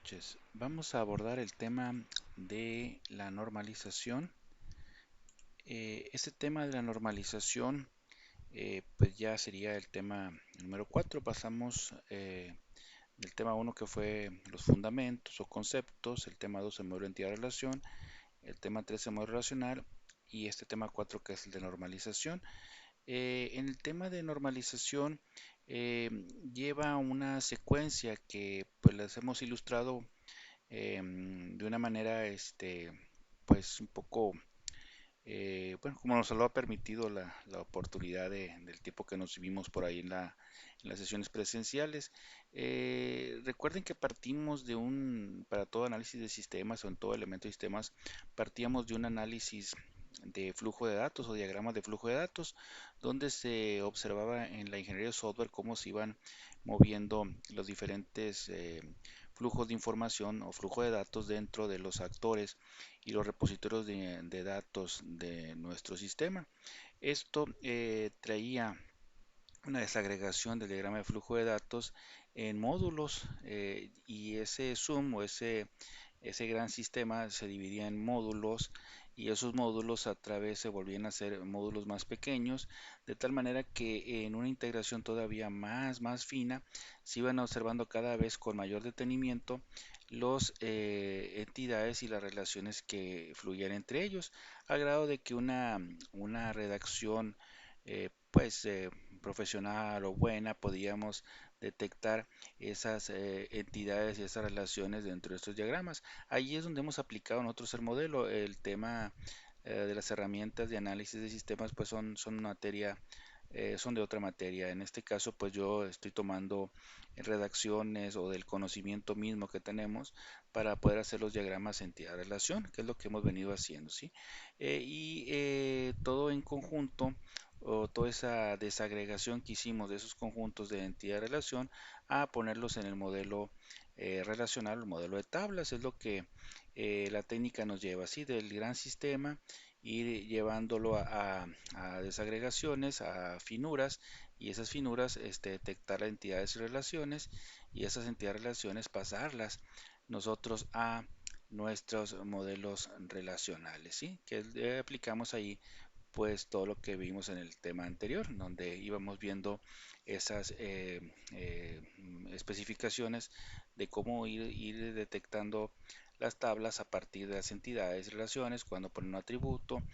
noches. Vamos a abordar el tema de la normalización. Este tema de la normalización, pues ya sería el tema número 4. Pasamos del tema uno que fue los fundamentos o conceptos, el tema 2 el modelo de entidad-relación, el tema 3 el modelo relacional y este tema 4 que es el de normalización. En el tema de normalización eh, lleva una secuencia que pues les hemos ilustrado de una manera, pues un poco, bueno, como nos lo ha permitido la oportunidad del tiempo que nos vivimos por ahí en las sesiones presenciales. Recuerden que partimos para todo análisis de sistemas o en todo elemento de sistemas, partíamos de un análisis de flujo de datos o diagramas de flujo de datos, donde se observaba en la ingeniería de software cómo se iban moviendo los diferentes flujos de información o flujo de datos dentro de los actores y los repositorios de datos de nuestro sistema. Esto traía una desagregación del diagrama de flujo de datos en módulos y ese zoom o ese gran sistema se dividía en módulos y esos módulos a través se volvían a ser módulos más pequeños, de tal manera que en una integración todavía más fina se iban observando cada vez con mayor detenimiento los entidades y las relaciones que fluían entre ellos, al grado de que una redacción pues profesional o buena podíamos detectar esas entidades y esas relaciones dentro de estos diagramas. Ahí es donde hemos aplicado nosotros el modelo. El tema de las herramientas de análisis de sistemas pues son materia, son de otra materia. En este caso pues yo estoy tomando redacciones o del conocimiento mismo que tenemos para poder hacer los diagramas entidad-relación, que es lo que hemos venido haciendo, ¿sí? Todo en conjunto o toda esa desagregación que hicimos de esos conjuntos de entidad-relación a ponerlos en el modelo relacional, el modelo de tablas, es lo que la técnica nos lleva, así del gran sistema, ir llevándolo a desagregaciones, a finuras, y esas finuras detectar entidades y relaciones, y esas entidades y relaciones pasarlas nosotros a nuestros modelos relacionales, ¿sí? Que aplicamos ahí pues todo lo que vimos en el tema anterior, donde íbamos viendo esas especificaciones de cómo ir detectando las tablas a partir de las entidades y relaciones, cuando poner un atributo,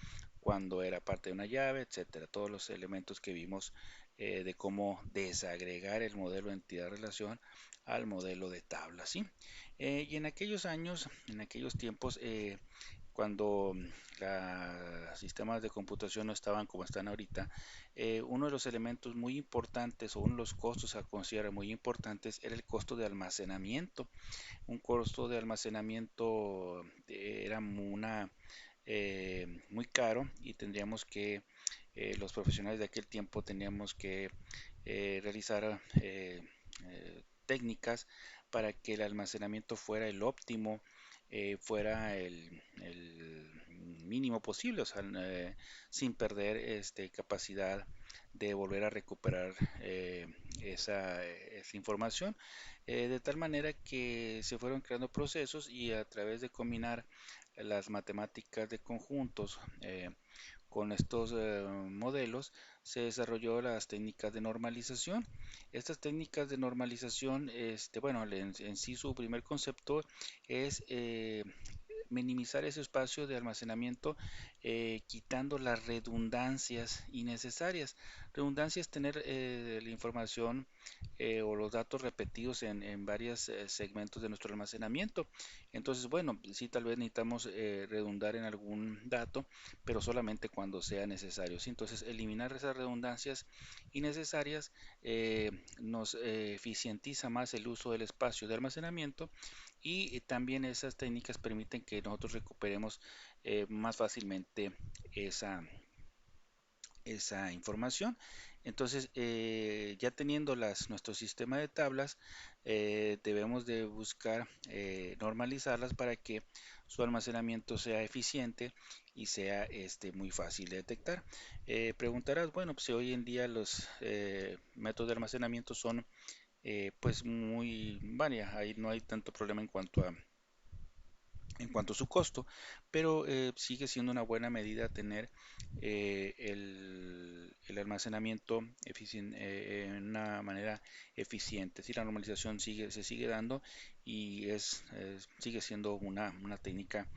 cuando era parte de una llave, etcétera. Todos los elementos que vimos de cómo desagregar el modelo de entidad-relación al modelo de tabla, ¿sí? Y en aquellos años, en aquellos tiempos, cuando los sistemas de computación no estaban como están ahorita, uno de los elementos muy importantes o uno de los costos a considerar muy importantes era el costo de almacenamiento. Un costo de almacenamiento era muy caro y tendríamos que, los profesionales de aquel tiempo teníamos que realizar técnicas para que el almacenamiento fuera el óptimo, fuera el mínimo posible, o sea, sin perder capacidad de volver a recuperar esa información, de tal manera que se fueron creando procesos y a través de combinar las matemáticas de conjuntos con estos modelos se desarrolló las técnicas de normalización. Estas técnicas de normalización, bueno, en sí su primer concepto es minimizar ese espacio de almacenamiento quitando las redundancias innecesarias. Redundancia es tener la información o los datos repetidos en varios segmentos de nuestro almacenamiento. Entonces, bueno, sí, tal vez necesitamos redundar en algún dato, pero solamente cuando sea necesario, ¿sí? Entonces, eliminar esas redundancias innecesarias nos eficientiza más el uso del espacio de almacenamiento y también esas técnicas permiten que nosotros recuperemos más fácilmente esa, esa información. Entonces, ya teniendo nuestro sistema de tablas, debemos de buscar normalizarlas para que su almacenamiento sea eficiente y sea muy fácil de detectar. Preguntarás, bueno, pues si hoy en día los métodos de almacenamiento son pues muy varia, ahí no hay tanto problema en cuanto a su costo, pero sigue siendo una buena medida tener el almacenamiento en una manera eficiente. Si la normalización se sigue dando y sigue siendo una técnica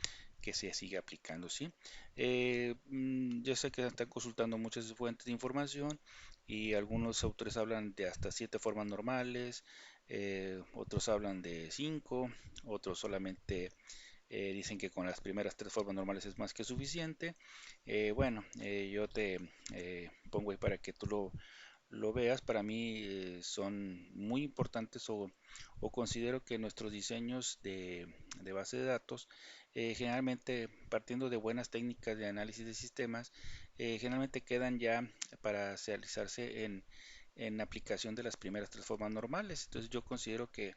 que se sigue aplicando, ¿sí? Ya sé que están consultando muchas fuentes de información y algunos autores hablan de hasta 7 formas normales, otros hablan de 5, otros solamente dicen que con las primeras 3 formas normales es más que suficiente. Bueno, yo te pongo ahí para que tú lo veas. Para mí son muy importantes o considero que nuestros diseños de base de datos, generalmente partiendo de buenas técnicas de análisis de sistemas, generalmente quedan ya para realizarse en aplicación de las primeras 3 formas normales. Entonces yo considero que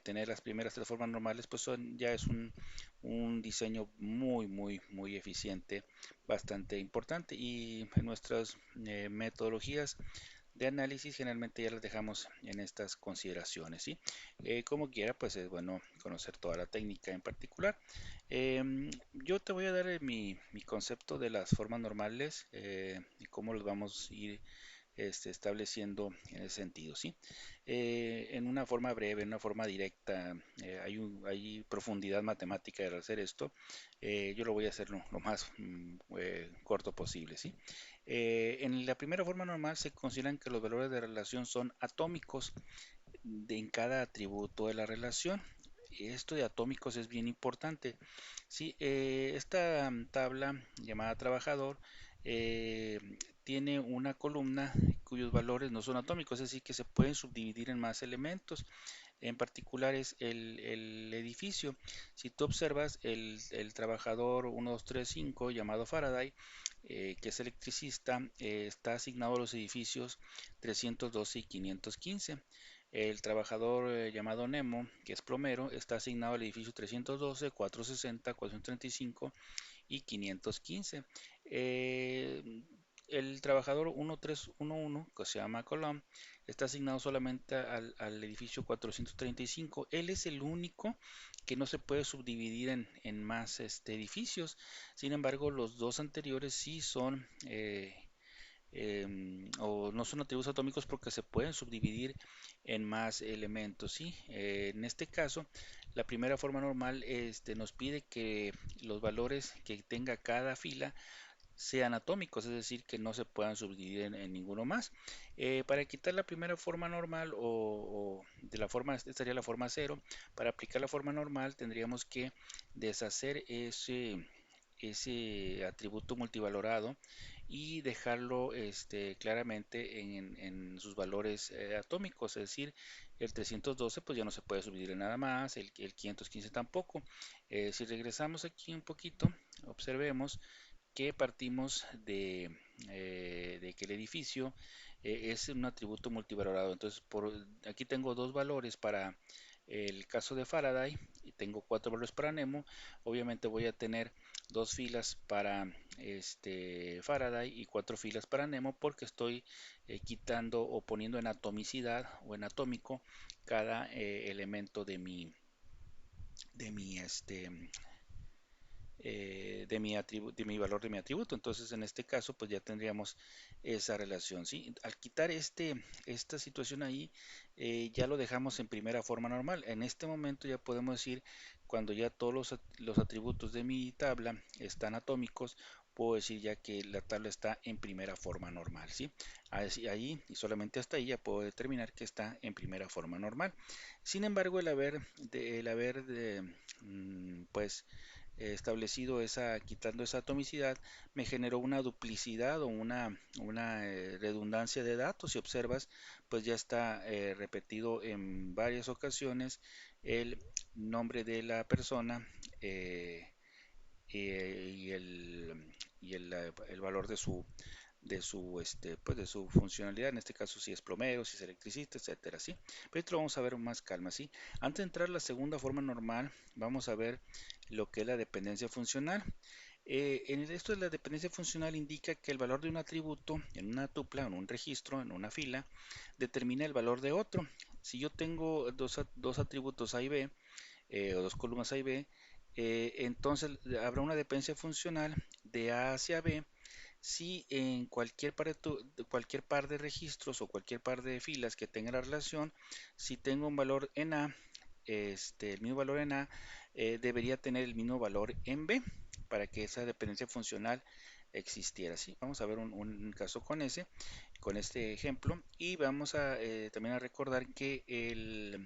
tener las primeras 3 formas normales, pues ya es un diseño muy eficiente, bastante importante. Y en nuestras metodologías de análisis generalmente ya las dejamos en estas consideraciones, ¿sí? Como quiera, pues es bueno conocer toda la técnica en particular. Yo te voy a dar mi concepto de las formas normales y cómo los vamos a ir estableciendo en ese sentido, ¿sí? En una forma breve, en una forma directa, hay profundidad matemática al hacer esto. Yo lo voy a hacer lo más corto posible, ¿sí? En la primera forma normal se consideran que los valores de relación son atómicos en cada atributo de la relación. Esto de atómicos es bien importante. Sí, esta tabla llamada trabajador eh, tiene una columna cuyos valores no son atómicos, es decir, que se pueden subdividir en más elementos. En particular es el edificio. Si tú observas el trabajador 1235 llamado Faraday, que es electricista, está asignado a los edificios 312 y 515. El trabajador llamado Nemo, que es plomero, está asignado al edificio 312, 460, 435 y 515. El trabajador 1311, que se llama Colón, está asignado solamente al edificio 435. Él es el único que no se puede subdividir en más edificios. Sin embargo, los dos anteriores sí son o no son atributos atómicos porque se pueden subdividir en más elementos, ¿sí? En este caso, la primera forma normal nos pide que los valores que tenga cada fila sean atómicos, es decir, que no se puedan subdividir en ninguno más. Para quitar la primera forma normal o de la forma, esta sería la forma cero, para aplicar la forma normal tendríamos que deshacer ese atributo multivalorado y dejarlo claramente en sus valores atómicos, es decir, el 312 pues ya no se puede subdividir en nada más, el 515 tampoco. Si regresamos aquí un poquito, observemos que partimos de que el edificio es un atributo multivalorado. Entonces, aquí tengo dos valores para el caso de Faraday y tengo 4 valores para Nemo. Obviamente voy a tener 2 filas para Faraday y 4 filas para Nemo porque estoy quitando o poniendo en atomicidad o en atómico cada elemento de mi de mi valor de mi atributo. Entonces, en este caso, pues ya tendríamos esa relación, ¿sí? Al quitar esta situación ahí, ya lo dejamos en primera forma normal. En este momento ya podemos decir, cuando ya todos los atributos de mi tabla están atómicos, puedo decir ya que la tabla está en primera forma normal, ¿sí? Ahí y solamente hasta ahí ya puedo determinar que está en primera forma normal. Sin embargo, pues establecido quitando esa atomicidad, me generó una duplicidad o una redundancia de datos. Si observas, pues ya está repetido en varias ocasiones el nombre de la persona y el valor de su funcionalidad, en este caso si es plomero, si es electricista, etcétera, ¿sí? Pero esto lo vamos a ver con más calma, ¿sí? Antes de entrar a la segunda forma normal, vamos a ver lo que es la dependencia funcional. En esto de la dependencia funcional indica que el valor de un atributo en una tupla, en un registro, en una fila, determina el valor de otro. Si yo tengo dos atributos A y B, o dos columnas A y B, entonces habrá una dependencia funcional de A hacia B si en cualquier par de registros o cualquier par de filas que tenga la relación, si tengo un valor en A, el mismo valor en A debería tener el mismo valor en B para que esa dependencia funcional existiera. ¿Sí? Vamos a ver un caso con este ejemplo, y vamos a también a recordar que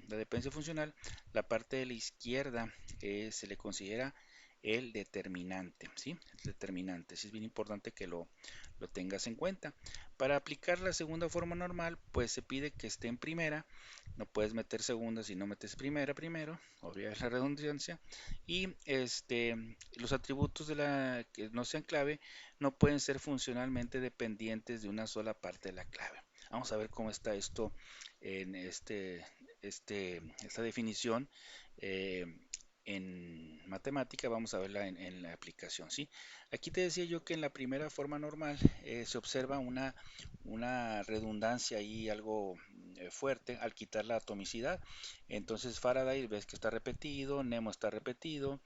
la dependencia funcional, la parte de la izquierda se le considera el determinante, ¿sí? El determinante, sí es bien importante que lo tengas en cuenta. Para aplicar la segunda forma normal, pues se pide que esté en primera, no puedes meter segunda si no metes primera primero, obvia la redundancia, y los atributos de la que no sean clave no pueden ser funcionalmente dependientes de una sola parte de la clave. Vamos a ver cómo está esto en esta definición. eh, en matemática, vamos a verla en la aplicación, ¿sí? Aquí te decía yo que en la primera forma normal se observa una redundancia ahí algo fuerte al quitar la atomicidad. Entonces Faraday ves que está repetido, Nemo está repetido,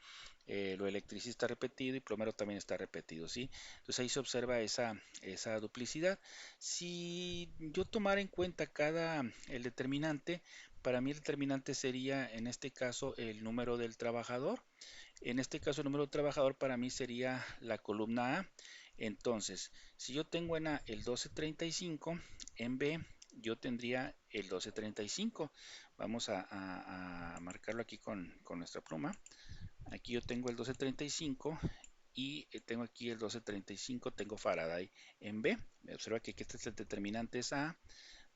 lo electricista está repetido y plomero también está repetido, ¿sí? Entonces ahí se observa esa duplicidad. Si yo tomara en cuenta el determinante, para mí el determinante sería en este caso el número del trabajador. En este caso el número del trabajador para mí sería la columna A. Entonces, si yo tengo en A el 1235, en B yo tendría el 1235. Vamos a marcarlo aquí con nuestra pluma. Aquí yo tengo el 1235 y tengo aquí el 1235, tengo Faraday en B. Me observa que aquí este es el determinante es A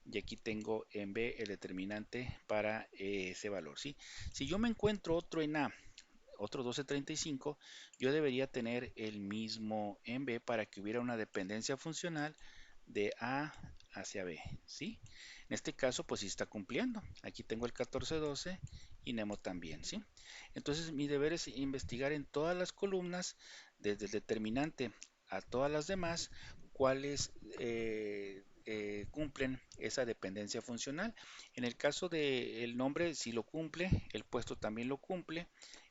y aquí tengo en B el determinante para ese valor, ¿sí? Si yo me encuentro otro en A, otro 1235, yo debería tener el mismo en B para que hubiera una dependencia funcional de A hacia B, ¿sí? En este caso, pues sí está cumpliendo. Aquí tengo el 1412 y Nemo también, ¿sí? Entonces, mi deber es investigar en todas las columnas, desde el determinante a todas las demás, cuáles cumplen esa dependencia funcional. En el caso del nombre, si lo cumple, el puesto también lo cumple,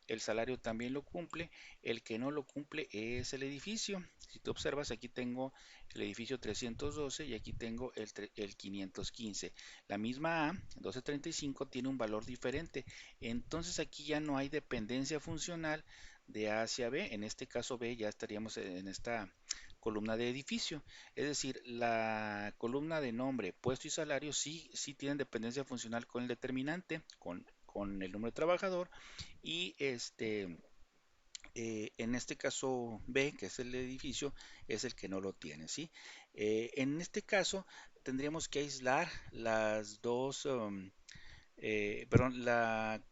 el salario también lo cumple, el que no lo cumple es el edificio. Si tú observas, aquí tengo el edificio 312 y aquí tengo el 515. La misma A, 1235, tiene un valor diferente. Entonces aquí ya no hay dependencia funcional de A hacia B. En este caso B ya estaríamos en esta columna de edificio. Es decir, la columna de nombre, puesto y salario sí tienen dependencia funcional con el determinante, con el número de trabajador, y en este caso B, que es el edificio, es el que no lo tiene, ¿sí? En este caso tendríamos que aislar las dos, perdón,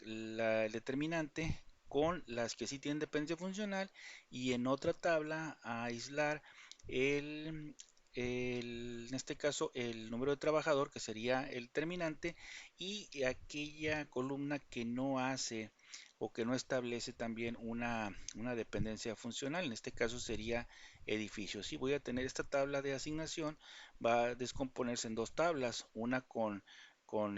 el determinante con las que sí tienen dependencia funcional, y en otra tabla a aislar el, en este caso el número de trabajador, que sería el determinante, y aquella columna que no hace o que no establece también una dependencia funcional. En este caso sería edificios. Si voy a tener esta tabla de asignación, va a descomponerse en dos tablas, una con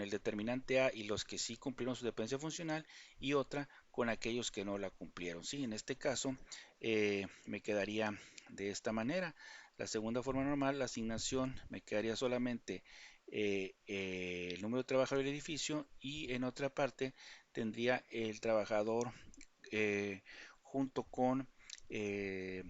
el determinante A y los que sí cumplieron su dependencia funcional, y otra con aquellos que no la cumplieron. Sí, en este caso me quedaría de esta manera. La segunda forma normal, la asignación, me quedaría solamente el número de trabajadores del edificio, y en otra parte tendría el trabajador junto con eh,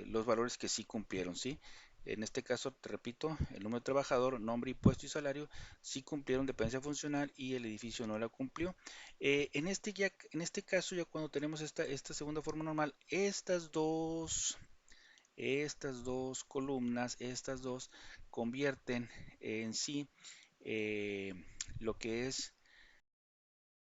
los valores que sí cumplieron, ¿sí? En este caso, te repito, el número de trabajador, nombre, puesto y salario sí cumplieron dependencia funcional y el edificio no la cumplió. En este caso, ya cuando tenemos esta segunda forma normal, estas dos columnas, estas dos convierten en sí eh, lo que es